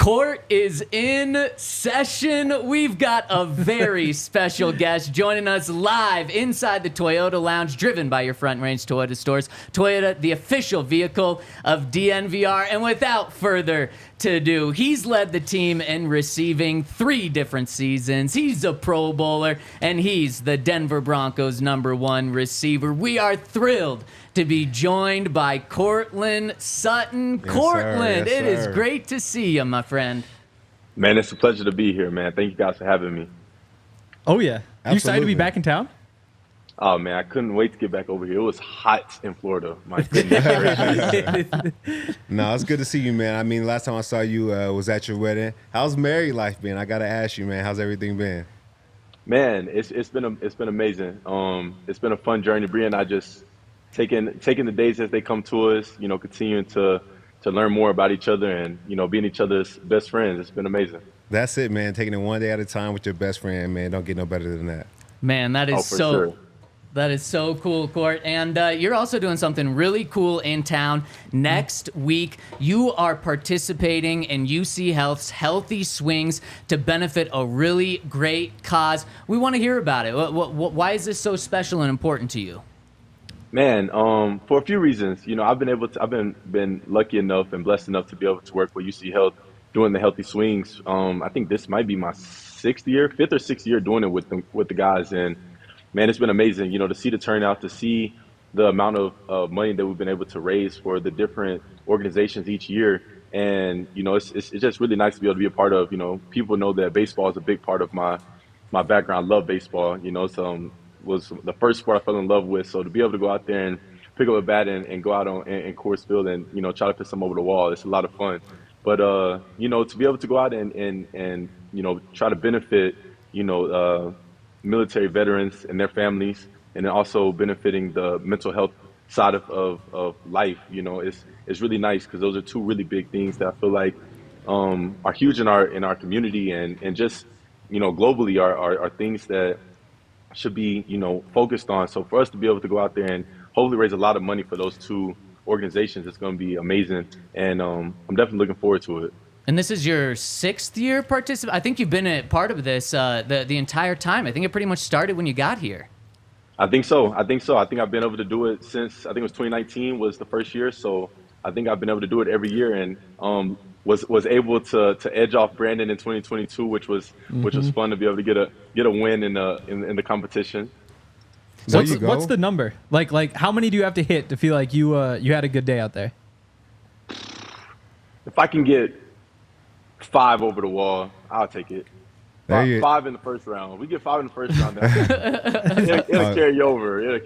Court is in session. We've got a very special guest joining us live inside the Toyota Lounge, driven by your Front Range Toyota stores. Toyota, the official vehicle of DNVR. And without further ado, he's led the team in receiving 3 different seasons. He's a Pro Bowler, and he's the Denver Broncos' #1 receiver. We are thrilled to be joined by Courtland Sutton. Yes, Courtland, sir. Yes, it is sir. great to see you, my friend. Man, it's a pleasure to be here, man. Thank you guys for having me. Oh, yeah. You excited to Absolutely. be back in town? Oh, man, I couldn't wait to get back over here. It was hot in Florida. My goodness. No, it's good to see you, man. I mean, last time I saw you was at your wedding. How's married life been? I gotta ask you, man. How's everything been? Man, it's been amazing. It's been a fun journey. Bree and I just taking the days as they come to us, continuing to learn more about each other and, being each other's best friends. It's been amazing. That's it, man. Taking it one day at a time with your best friend, man. Don't get no better than that. Man, that is For sure. That is so cool, Court. And you're also doing something really cool in town. Next week, you are participating in UCHealth's Healthy Swings to benefit a really great cause. We want to hear about it. Why is this so special and important to you? Man, for a few reasons. I've been lucky enough and blessed enough to be able to work with UCHealth doing the Healthy Swings. I think this might be my 5th or sixth year doing it with the guys, and man, it's been amazing, to see the turnout, to see the amount of money that we've been able to raise for the different organizations each year. And, it's just really nice to be able to be a part of. People know that baseball is a big part of my background. I love baseball, was the first sport I fell in love with. So to be able to go out there and pick up a bat and go out in Coors Field and, try to put some over the wall, it's a lot of fun. But, to be able to go out and try to benefit, military veterans and their families, and then also benefiting the mental health side of life, it's really nice, because those are 2 really big things that I feel like are huge in our community and just globally are things that should be focused on. So for us to be able to go out there and hopefully raise a lot of money for those 2 organizations, it's going to be amazing, and I'm definitely looking forward to it. And this is your 6th year participant. I think you've been a part of this the entire time. I think it pretty much started when you got here. I think so. I think I've been able to do it since, I think it was 2019 was the first year. So I think I've been able to do it every year, and was able to edge off Brandon in 2022, which was fun to be able to get a win in the competition. There you go. What's the number? Like how many do you have to hit to feel like you had a good day out there? If I can get 5 over the wall, I'll take it. 5 in the first round. We get 5 in the first round. It'll carry over. It'll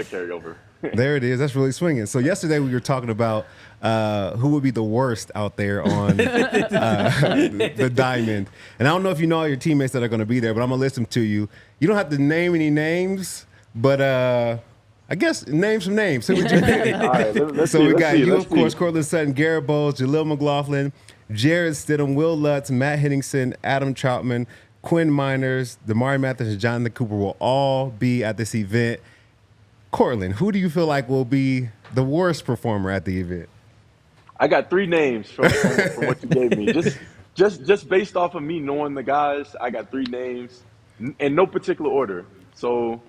carry over. There it is. That's really swinging. So yesterday we were talking about who would be the worst out there on the diamond. And I don't know if you know all your teammates that are going to be there, but I'm going to list them to you. You don't have to name any names, but I guess name some names. See what you think. All right, let's So see, we let's got see, you, let's of course, see. Courtland Sutton, Garrett Bowles, Jaleel McLaughlin, Jared Stidham, Will Lutz, Matt Henningsen, Adam Troutman, Quinn Miners, Damari Mathis, and Jonathan Cooper will all be at this event. Courtland, who do you feel like will be the worst performer at the event? I got 3 names from what you gave me. Just based off of me knowing the guys, I got 3 names in no particular order. So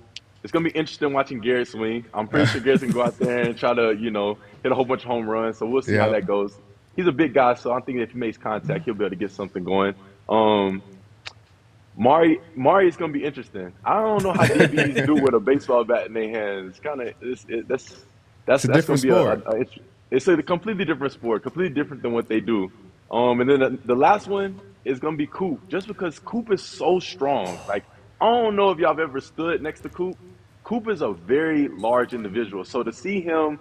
it's going to be interesting watching Garrett swing. I'm pretty sure Garrett's going to go out there and try to, hit a whole bunch of home runs. So we'll see how that goes. He's a big guy, so I'm thinking if he makes contact, he'll be able to get something going. Mari is going to be interesting. I don't know how DBs do with a baseball bat in their hands. That's a different going to sport. be it's a completely different sport, completely different than what they do. And then the last one is going to be Coop, just because Coop is so strong. Like, I don't know if y'all have ever stood next to Coop. Coop is a very large individual, so to see him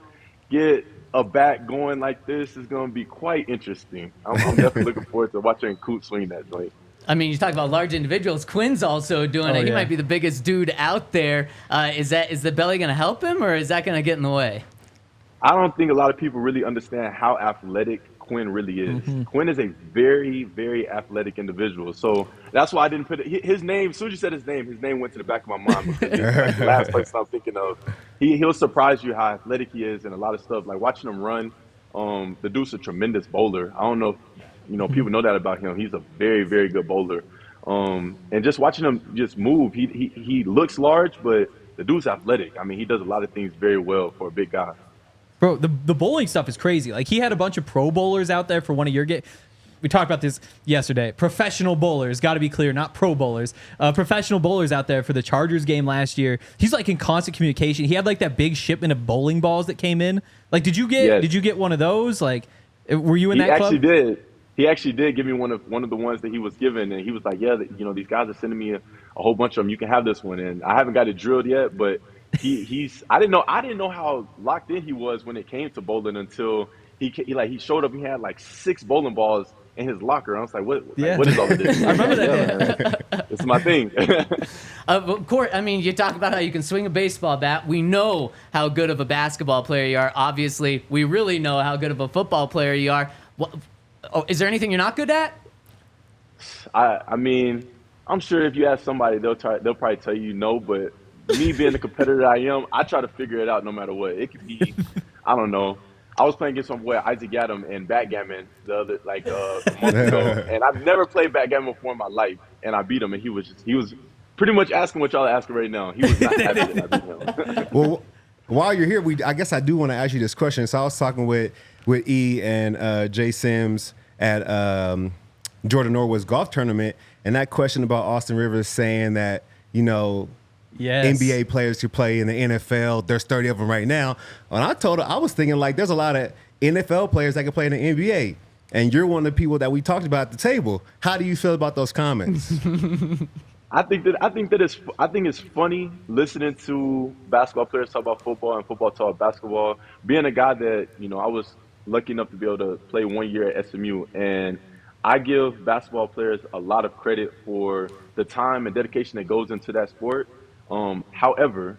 get a bat going like this is going to be quite interesting. I'm definitely looking forward to watching Coop swing that joint. I mean, you talk about large individuals. Quinn's also doing it. He yeah. might be the biggest dude out there. Is the belly going to help him, or is that going to get in the way? I don't think a lot of people really understand how athletic Quinn really is. Quinn is a very, very athletic individual. So that's why I didn't put it. His name, as soon as you said his name went to the back of my mind, because he's like the last person I'm thinking of. He'll surprise you how athletic he is and a lot of stuff. Like watching him run, the dude's a tremendous bowler. I don't know people know that about him. He's a very, very good bowler. And just watching him just move, he looks large, but the dude's athletic. I mean, he does a lot of things very well for a big guy. Bro, the bowling stuff is crazy. Like, he had a bunch of pro bowlers out there for one of your games. We talked about this yesterday. Professional bowlers, got to be clear, not pro bowlers. Professional bowlers out there for the Chargers game last year. He's like in constant communication. He had like that big shipment of bowling balls that came in. Like, did you get one of those? Like, were you in that club? He actually did give me one of the ones that he was given, and he was like, "Yeah, these guys are sending me a whole bunch of them. You can have this one." And I haven't got it drilled yet, but I didn't know how locked in he was when it came to bowling until he showed up. He had like 6 bowling balls in his locker. I was like, what is all of this? I remember that. It's my thing. Court, I mean, you talk about how you can swing a baseball bat. We know how good of a basketball player you are. Obviously, we really know how good of a football player you are. Is there anything you're not good at? I mean, I'm sure if you ask somebody, they'll probably tell you no, but me being the competitor I am, I try to figure it out no matter what. It could be, I don't know. I was playing against some boy, Isaac Adam, in backgammon a month ago, and I've never played backgammon before in my life, and I beat him, and he was pretty much asking what y'all are asking right now. He was not happy that I beat him. Well, while you're here, I guess I do want to ask you this question. So I was talking with E and Jay Sims at Jordan Norwood's golf tournament, and that question about Austin Rivers saying that, Yes. NBA players who play in the NFL, there's 30 of them right now. And I told her, I was thinking like there's a lot of NFL players that can play in the NBA. And you're one of the people that we talked about at the table. How do you feel about those comments? I think it's funny listening to basketball players talk about football and football talk about basketball. Being a guy that, I was lucky enough to be able to play 1 year at SMU, and I give basketball players a lot of credit for the time and dedication that goes into that sport. However,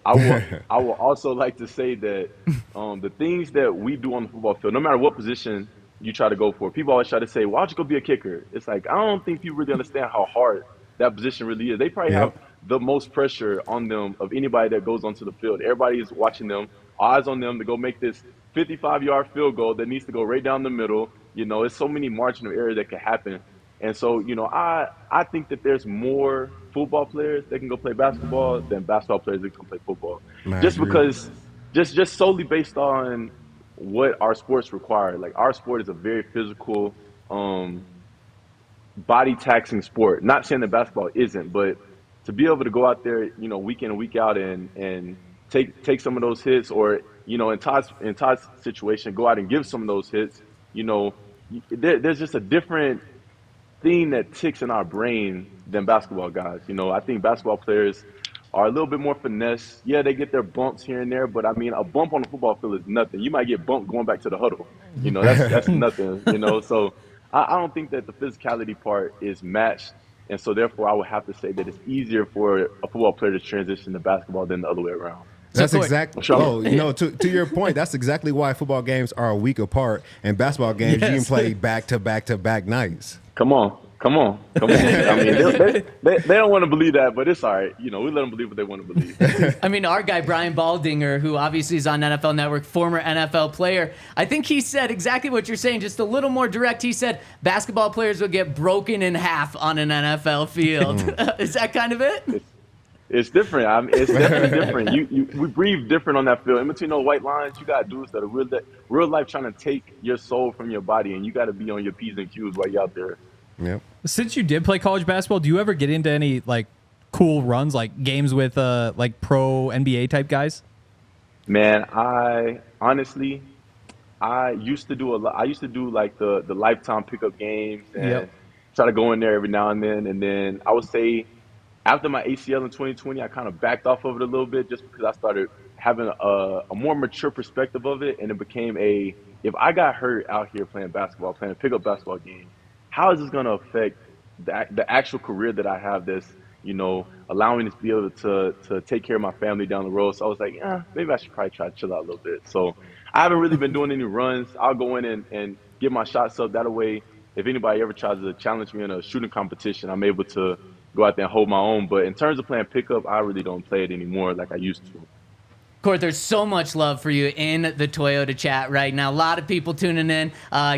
I will also like to say that the things that we do on the football field, no matter what position you try to go for, people always try to say, "Why don't you go be a kicker?" It's like, I don't think people really understand how hard that position really is. They probably have the most pressure on them of anybody that goes onto the field. Everybody is watching them, eyes on them to go make this 55-yard field goal that needs to go right down the middle. It's so many margin of error that could happen. And so, I think that there's more football players that can go play basketball than basketball players that can play football. Because just solely based on what our sports require. Like, our sport is a very physical, body taxing sport. Not saying that basketball isn't, but to be able to go out there, week in and week out and take some of those hits, or, in Todd's situation, go out and give some of those hits, there's just a different thing that ticks in our brain than basketball guys. I think basketball players are a little bit more finesse. Yeah, they get their bumps here and there, but I mean, a bump on the football field is nothing. You might get bumped going back to the huddle. That's nothing. So I don't think that the physicality part is matched, and so therefore I would have to say that it's easier for a football player to transition to basketball than the other way around. That's exactly. To your point, that's exactly why football games are a week apart, and basketball games you can play back to back to back nights. Come on. I mean, they don't want to believe that, but it's all right. We let them believe what they want to believe. I mean, our guy, Brian Baldinger, who obviously is on NFL Network, former NFL player, I think he said exactly what you're saying, just a little more direct. He said basketball players will get broken in half on an NFL field. Is that kind of it? It's different. I mean, it's definitely different. We breathe different on that field. In between those white lines, you got dudes that are real life trying to take your soul from your body, and you got to be on your P's and Q's while you're out there. Yep. Since you did play college basketball, do you ever get into any like cool runs, like games with like pro NBA type guys? Man, I used to do a lot. I used to do like the lifetime pickup games and try to go in there every now and then. And then I would say after my ACL in 2020, I kind of backed off of it a little bit just because I started having a more mature perspective of it. And it became if I got hurt out here playing basketball, playing a pickup basketball game, how is this going to affect the actual career that I have that's, allowing me to be able to take care of my family down the road? So I was like, maybe I should probably try to chill out a little bit. So I haven't really been doing any runs. I'll go in and get my shots up. That way, if anybody ever tries to challenge me in a shooting competition, I'm able to go out there and hold my own. But in terms of playing pickup, I really don't play it anymore like I used to. Court, there's so much love for you in the Toyota chat right now. A lot of people tuning in,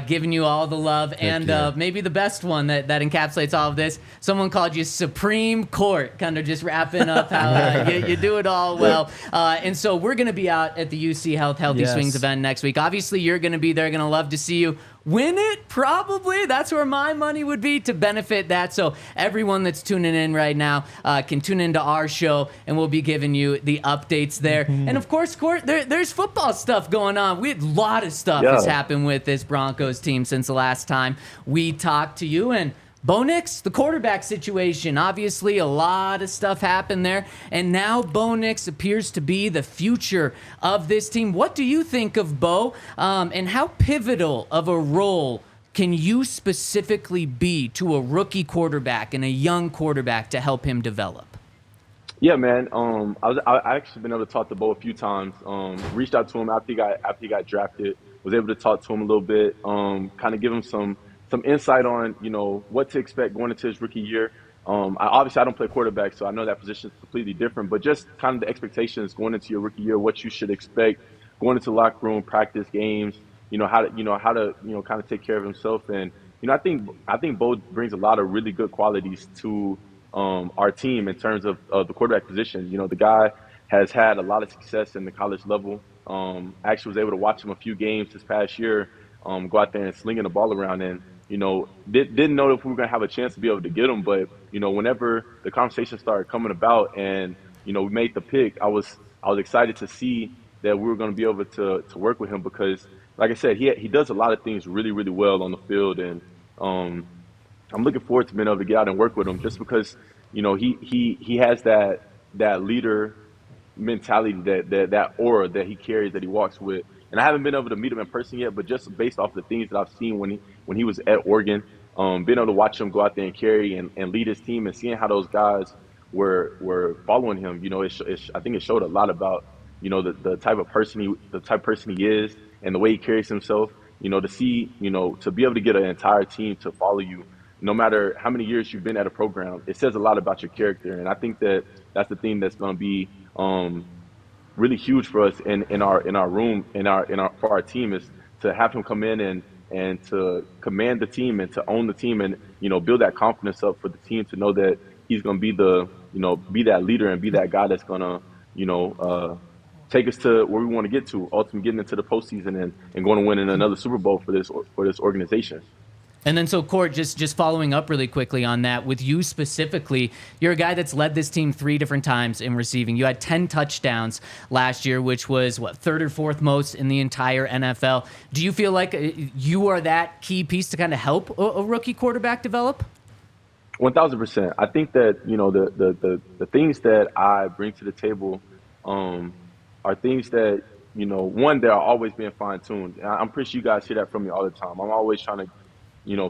giving you all the love. And maybe the best one that encapsulates all of this, someone called you Supreme Court, kind of just wrapping up how you do it all well. And so we're going to be out at the UCHealth Healthy Swings event next week. Obviously, you're going to be there. Going to love to see you win it, probably. That's where my money would be to benefit that. So everyone that's tuning in right now can tune into our show, and we'll be giving you the updates there. And of course, Court, there's football stuff going on. We had a lot of stuff has happened with this Broncos team since the last time we talked to you. And Bo Nix, the quarterback situation, obviously a lot of stuff happened there, and now Bo Nix appears to be the future of this team. What do you think of Bo, and how pivotal of a role can you specifically be to a rookie quarterback and a young quarterback to help him develop? Yeah, man. I actually been able to talk to Bo a few times. Reached out to him after he got drafted. Was able to talk to him a little bit. Kind of give him some insight on, what to expect going into his rookie year. Obviously, I don't play quarterback, so I know that position is completely different. But just kind of the expectations going into your rookie year, what you should expect going into the locker room, practice, games. How to kind of take care of himself. And I think Bo brings a lot of really good qualities to our team in terms of the quarterback position. The guy has had a lot of success in the college level. I actually was able to watch him a few games this past year, go out there and slinging the ball around, and didn't know if we were going to have a chance to be able to get him. But whenever the conversation started coming about and we made the pick, I was excited to see that we were going to be able to work with him, because like I said, he does a lot of things really, really well on the field. And I'm looking forward to being able to get out and work with him, just because he has that leader mentality, that aura that he carries, that he walks with. And I haven't been able to meet him in person yet, but just based off the things that I've seen when he was at Oregon, being able to watch him go out there and carry and lead his team, and seeing how those guys were following him, I think it showed a lot about the type of person he is, and the way he carries himself. To see, to be able to get an entire team to follow you, no matter how many years you've been at a program, it says a lot about your character. And I think that's the thing that's going to be really huge for us in our room, for our team, is to have him come in and to command the team and to own the team, and build that confidence up for the team to know that he's going to be be that leader and be that guy that's going to take us to where we want to get to, ultimately getting into the postseason and going to win in another Super Bowl for this organization. And then, so Court, just following up really quickly on that, with you specifically, you're a guy that's led this team 3 different times in receiving. You had 10 touchdowns last year, which was, third or fourth most in the entire NFL. Do you feel like you are that key piece to kind of help a rookie quarterback develop? 1,000%. I think that, the things that I bring to the table are things that, one, that are always being fine-tuned. And I'm pretty sure you guys hear that from me all the time. I'm always trying to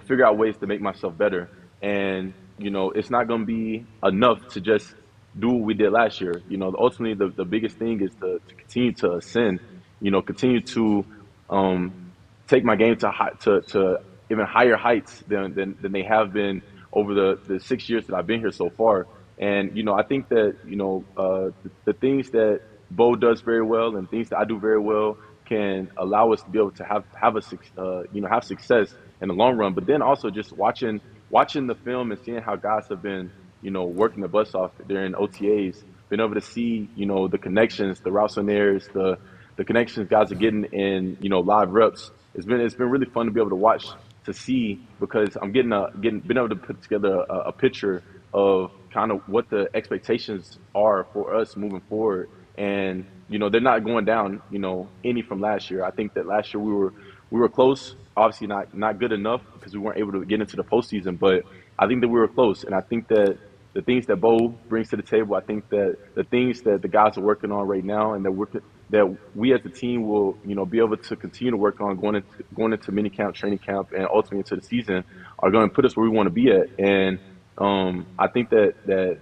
figure out ways to make myself better. And, it's not going to be enough to just do what we did last year. Ultimately, the biggest thing is to continue to ascend, continue to take my game to even higher heights than they have been over the 6 years that I've been here so far. And, I think that, the things that Bo does very well and things that I do very well can allow us to be able to have success in the long run. But then also just watching the film and seeing how guys have been, working the butts off during OTAs, been able to see, the connections, the routes on airs, the connections guys are getting in, live reps. It's been really fun to be able to watch, to see, because I'm been able to put together a picture of kind of what the expectations are for us moving forward. And, they're not going down, any from last year. I think that last year we were close, obviously not good enough because we weren't able to get into the postseason, but I think that we were close. And I think that the things that Bo brings to the table, I think that the things that the guys are working on right now, and that we as a team will, be able to continue to work on going into minicamp, training camp, and ultimately into the season, are going to put us where we want to be at. And I think that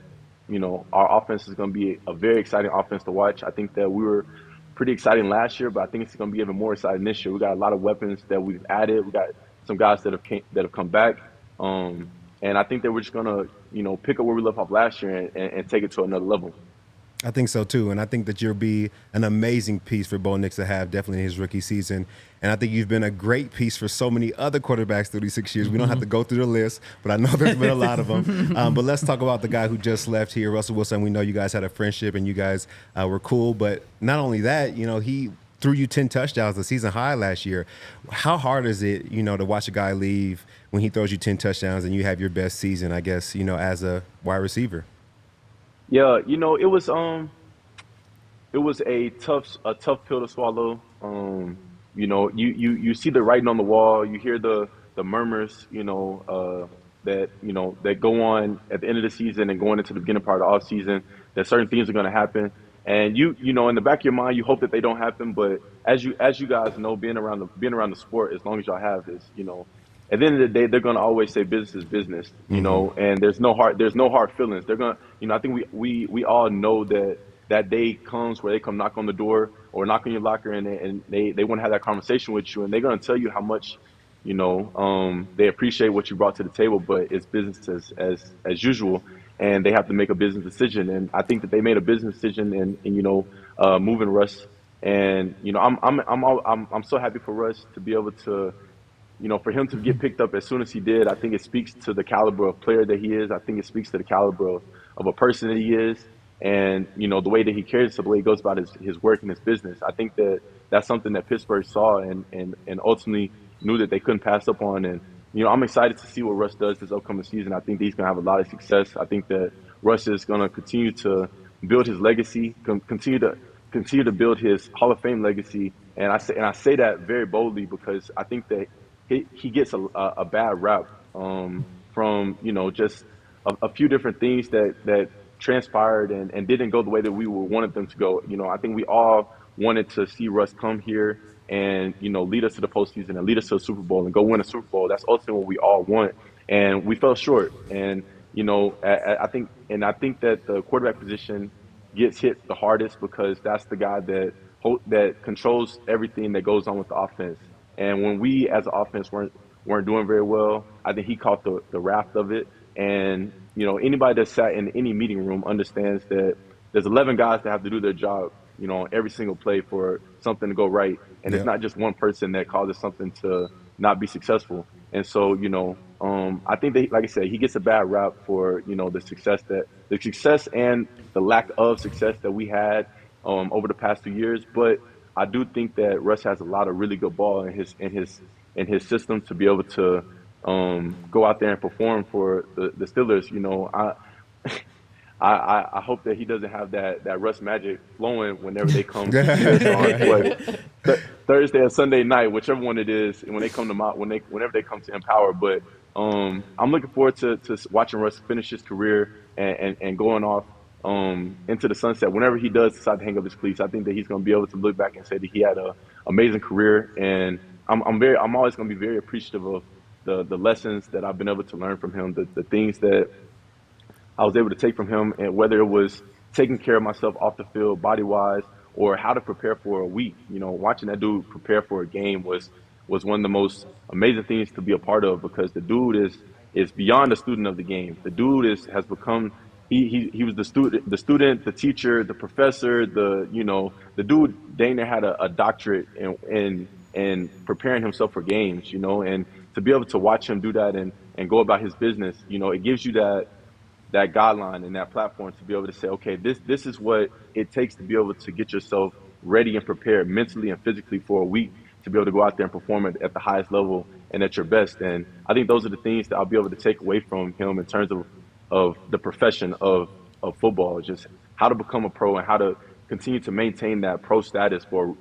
our offense is going to be a very exciting offense to watch. I think that we were pretty exciting last year, but I think it's going to be even more exciting this year. We got a lot of weapons that we've added. We got some guys that have come back, and I think that we're just going to pick up where we left off last year and take it to another level. I think so too, and I think that you'll be an amazing piece for Bo Nix to have definitely in his rookie season. And I think you've been a great piece for so many other quarterbacks through these 6 years. We don't have to go through the list, but I know there's been a lot of them. But let's talk about the guy who just left here, Russell Wilson. We know you guys had a friendship and you guys were cool, but not only that, he threw you 10 touchdowns, the season high last year. How hard is it, to watch a guy leave when he throws you 10 touchdowns and you have your best season, I guess, as a wide receiver? Yeah, it was a tough pill to swallow. You see the writing on the wall, you hear the murmurs, that go on at the end of the season and going into the beginning part of the off season, that certain things are going to happen. And in the back of your mind, you hope that they don't happen. But as you guys know, being around the sport as long as y'all have is, at the end of the day, they're going to always say business is business, and there's no hard feelings. They're going to, I think we all know that day comes where they come knock on the door or knock on your locker and they want to have that conversation with you, and they're going to tell you how much, they appreciate what you brought to the table, but it's business as usual. And they have to make a business decision. And I think that they made a business decision in moving Russ. And, I'm so happy for Russ to be able to, for him to get picked up as soon as he did. I think it speaks to the caliber of player that he is. I think it speaks to the caliber of a person that he is. And, the way that he carries himself, the way he goes about his work and his business. I think that that's something that Pittsburgh saw and ultimately knew that they couldn't pass up on. And, I'm excited to see what Russ does this upcoming season. I think that he's going to have a lot of success. I think that Russ is going to continue to build his legacy, continue to build his Hall of Fame legacy. And I say that very boldly because I think that he gets a bad rap from just a few different things that transpired and didn't go the way that we wanted them to go. I think we all wanted to see Russ come here and lead us to the postseason and lead us to a Super Bowl and go win a Super Bowl. That's ultimately what we all want, and we fell short. And I think that the quarterback position gets hit the hardest because that's the guy that controls everything that goes on with the offense. And when we as an offense weren't doing very well, I think he caught the wrath of it. And anybody that sat in any meeting room understands that there's 11 guys that have to do their job, on every single play for something to go right. And It's not just one person that causes something to not be successful. And so, I think that, like I said, he gets a bad rap for, the success and the lack of success that we had over the past 2 years. But I do think that Russ has a lot of really good ball in his system to be able to go out there and perform for the Steelers. I hope that he doesn't have that Russ magic flowing whenever they come to Thursday or Sunday night, whichever one it is, and when they come to whenever they come to Empower. But I'm looking forward to watching Russ finish his career and going off into the sunset. Whenever he does decide to hang up his cleats, I think that he's going to be able to look back and say that he had an amazing career. And I'm always going to be very appreciative of the lessons that I've been able to learn from him, the things that I was able to take from him, and whether it was taking care of myself off the field, body-wise, or how to prepare for a week. Watching that dude prepare for a game was one of the most amazing things to be a part of, because the dude is beyond a student of the game. The dude has become he was the student, the teacher, the professor, the dude dang near had a doctorate in preparing himself for games, and to be able to watch him do that and go about his business, it gives you that guideline and that platform to be able to say, okay, this is what it takes to be able to get yourself ready and prepared mentally and physically for a week to be able to go out there and perform at the highest level and at your best. And I think those are the things that I'll be able to take away from him in terms of the profession of football, just how to become a pro and how to continue to maintain that pro status for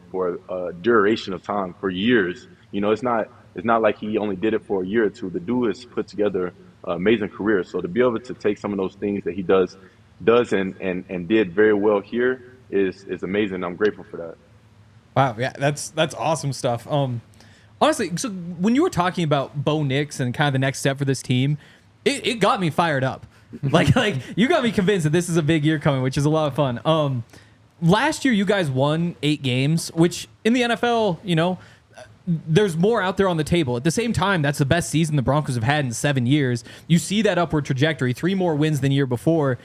a duration of time, for years. It's not like he only did it for a year or two. The dude has put together amazing career. So to be able to take some of those things that he does and did very well here is amazing. I'm grateful for that. Wow, yeah, that's awesome stuff. Honestly, so when you were talking about Bo Nix and kind of the next step for this team, it got me fired up. like you got me convinced that this is a big year coming, which is a lot of fun. Last year you guys won 8 games, which in the NFL, there's more out there on the table. At the same time, that's the best season the Broncos have had in 7 years. You see that upward trajectory, 3 more wins than the year before.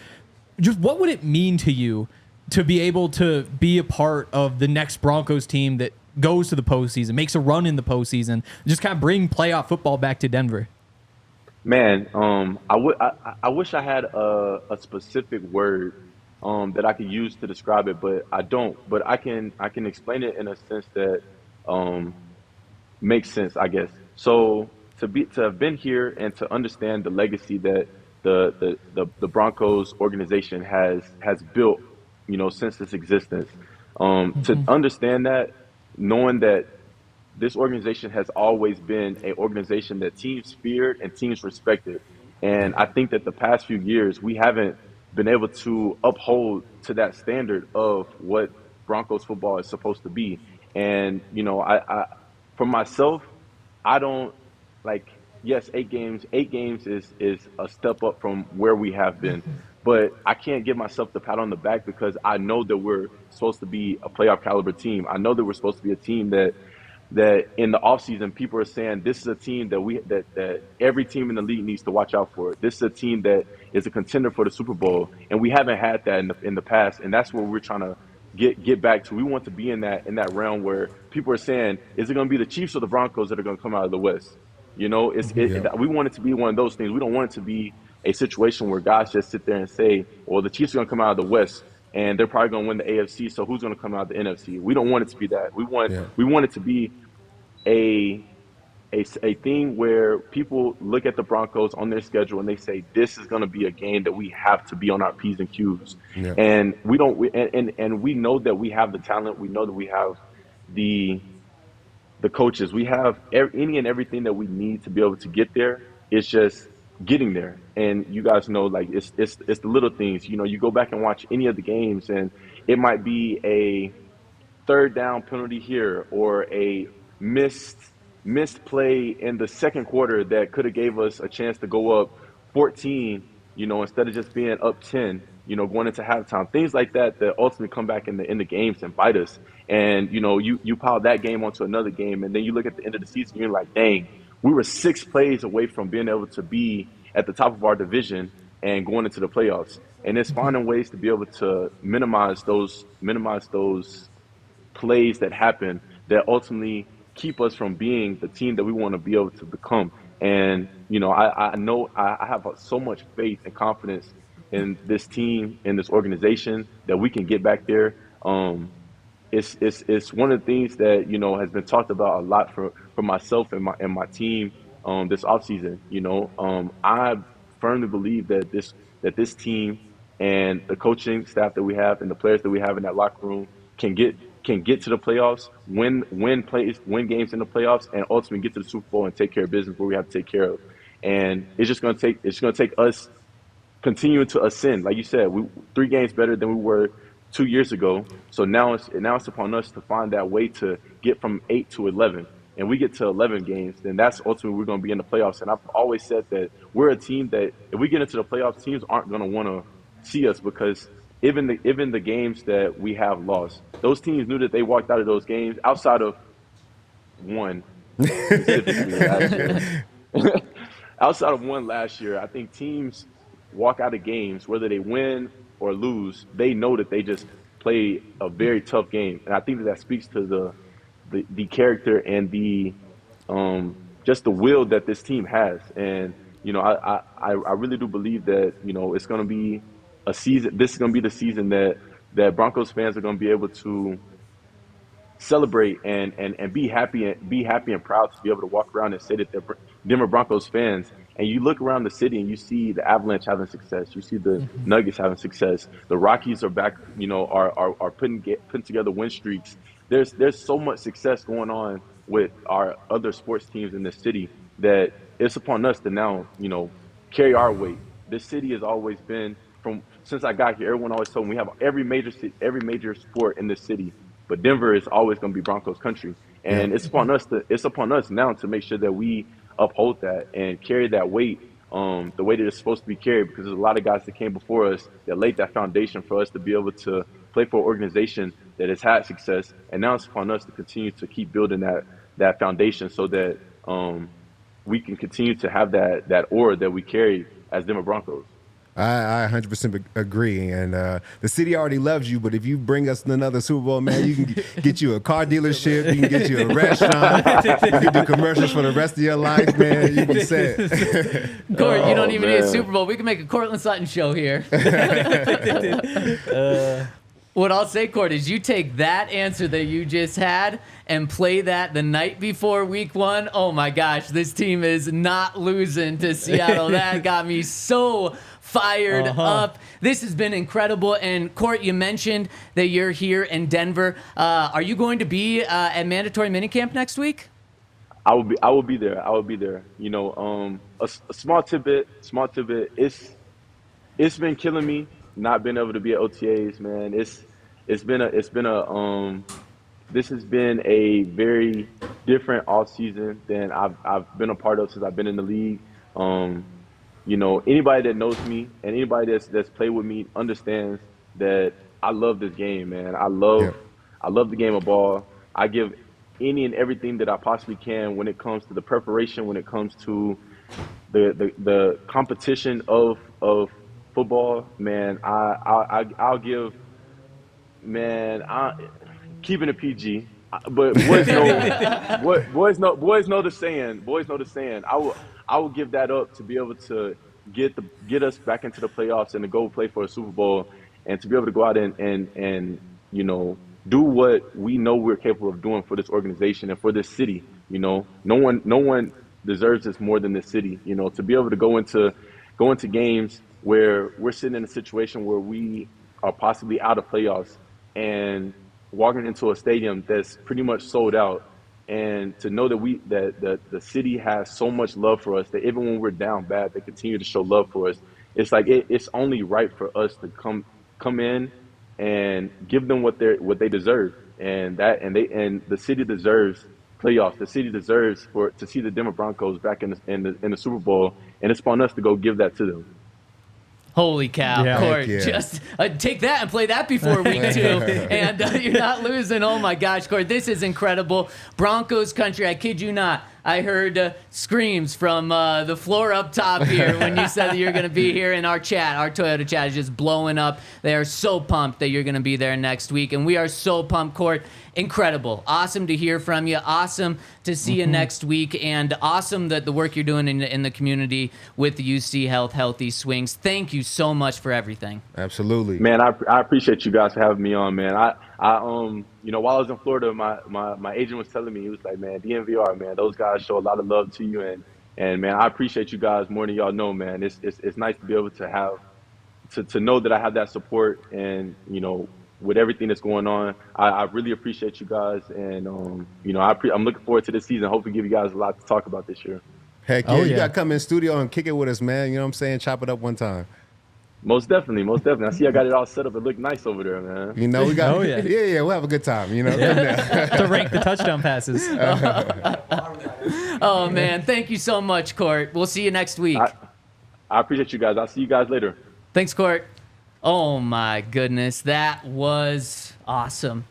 Just what would it mean to you to be able to be a part of the next Broncos team that goes to the postseason, makes a run in the postseason, just kind of bring playoff football back to Denver? Man, I wish I had a specific word that I could use to describe it, but I don't. But I can explain it in a sense that makes sense, I guess. So to have been here and to understand the legacy that the Broncos organization has built, since its existence, to understand that, knowing that this organization has always been an organization that teams feared and teams respected. And I think that the past few years, we haven't been able to uphold to that standard of what Broncos football is supposed to be. And, I for myself, I don't yes, 8 games is a step up from where we have been. But I can't give myself the pat on the back because I know that we're supposed to be a playoff caliber team. I know that we're supposed to be a team that in the offseason, people are saying this is a team that every team in the league needs to watch out for. This is a team that is a contender for the Super Bowl, and we haven't had that in the past, and that's what we're trying to get back to. We want to be in that realm where people are saying, is it going to be the Chiefs or the Broncos that are going to come out of the West? We want it to be one of those things. We don't want it to be a situation where guys just sit there and say, well, the Chiefs are going to come out of the West, and they're probably going to win the AFC, so who's going to come out of the NFC? We don't want it to be that. We want it to be a thing where people look at the Broncos on their schedule and they say, this is going to be a game that we have to be on our P's and Q's. Yeah. And we know that we have the talent. We know that we have the coaches. We have any and everything that we need to be able to get there. It's just getting there. And you guys know, it's the little things. You go back and watch any of the games, and it might be a third down penalty here or a missed play in the second quarter that could have gave us a chance to go up 14, instead of just being up 10, going into halftime. Things like that ultimately come back in the games and bite us. And, you pile that game onto another game, and then you look at the end of the season, you're like, dang, we were 6 plays away from being able to be at the top of our division and going into the playoffs. And it's finding ways to be able to minimize those plays that happen that ultimately keep us from being the team that we want to be able to become. And, I know I have so much faith and confidence in this team, in this organization, that we can get back there. It's one of the things that, has been talked about a lot for myself and my team this offseason. I firmly believe that this team and the coaching staff that we have and the players that we have in that locker room can get to the playoffs, win games in the playoffs, and ultimately get to the Super Bowl and take care of business where we have to take care of. And it's just going to take us continuing to ascend. Like you said, we 3 games better than we were 2 years ago. So now it's upon us to find that way to get from 8 to 11. And we get to 11 games, then that's ultimately we're going to be in the playoffs. And I've always said that we're a team that if we get into the playoffs, teams aren't going to want to see us because even the games that we have lost, those teams knew that they walked out of those games outside of one specifically last year. Outside of one last year, I think teams walk out of games, whether they win or lose, they know that they just played a very tough game. And I think that speaks to the character and the just the will that this team has. And, I really do believe that, it's going to be a season. This is going to be the season that Broncos fans are going to be able to celebrate and be happy and proud to be able to walk around and say that they're Denver Broncos fans. And you look around the city and you see the Avalanche having success. You see the Nuggets having success. The Rockies are back, are putting together win streaks. There's so much success going on with our other sports teams in this city that it's upon us to now, carry our weight. This city has always been, since I got here, everyone always told me we have every major sport in this city, but Denver is always going to be Broncos country. And it's upon us now to make sure that we uphold that and carry that weight the way that it's supposed to be carried, because there's a lot of guys that came before us that laid that foundation for us to be able to play for an organization that has had success. And now it's upon us to continue to keep building that foundation so that we can continue to have that aura that we carry as Denver Broncos. I 100% agree. And the city already loves you, but if you bring us another Super Bowl, man, you can get you a car dealership, you can get you a restaurant, you can do commercials for the rest of your life, man. You be set. Court, you don't even need a man. Super Bowl. We can make a Courtland Sutton show here. What I'll say, Court, is you take that answer that you just had and play that the night before week 1. Oh my gosh, this team is not losing to Seattle. That got me so fired up. This has been incredible. And Court, you mentioned that you're here in Denver. Are you going to be at mandatory minicamp next week? I will be there. I will be there. You know, a small tidbit. It's been killing me not being able to be at OTAs, man. This has been a very different off season than I've been a part of since I've been in the league. You know, anybody that knows me and anybody that's played with me understands that I love this game, man. I love the game of ball. I give any and everything that I possibly can when it comes to the preparation, when it comes to the competition of football, man. I'll give, man. Keeping it PG, but boys know the saying. Boys know the saying. I will give that up to be able to get us back into the playoffs and to go play for a Super Bowl and to be able to go out and you know, do what we know we're capable of doing for this organization and for this city. You know, no one deserves this more than this city. You know, to be able to go into games where we're sitting in a situation where we are possibly out of playoffs and walking into a stadium that's pretty much sold out, and to know that the city has so much love for us that even when we're down bad, they continue to show love for us. It's like it's only right for us to come in and give them what they deserve, and the city deserves playoffs. The city deserves to see the Denver Broncos back in the Super Bowl, and it's on us to go give that to them. Holy cow, Yeah. Court. Heck yeah. Just take that and play that before week 2. And you're not losing. Oh, my gosh, Court. This is incredible. Broncos country, I kid you not. I heard screams from the floor up top here when you said that you're going to be here in our chat. Our Toyota chat is just blowing up. They are so pumped that you're going to be there next week. And we are so pumped, Court. Incredible. Awesome to hear from you. Awesome to see you next week. And awesome that the work you're doing in the community with the UCHealth Healthy Swings. Thank you so much for everything. Absolutely. Man, I appreciate you guys for having me on, man. You know, while I was in Florida, my agent was telling me, he was like, man, DNVR, man, those guys show a lot of love to you, and man, I appreciate you guys more than y'all know, man. It's nice to be able to have to know that I have that support, and you know, with everything that's going on, I really appreciate you guys, and you know, I'm looking forward to this season. Hopefully, give you guys a lot to talk about this year. Heck yeah, Oh, you yeah. got to come in studio and kick it with us, man. You know what I'm saying? Chop it up one time. Most definitely. I see I got it all set up. It looked nice over there, man. You know, we got. Oh, yeah. yeah, we'll have a good time. You know. Come down. To rank the touchdown passes. Oh, man. Thank you so much, Court. We'll see you next week. I appreciate you guys. I'll see you guys later. Thanks, Court. Oh, my goodness. That was awesome.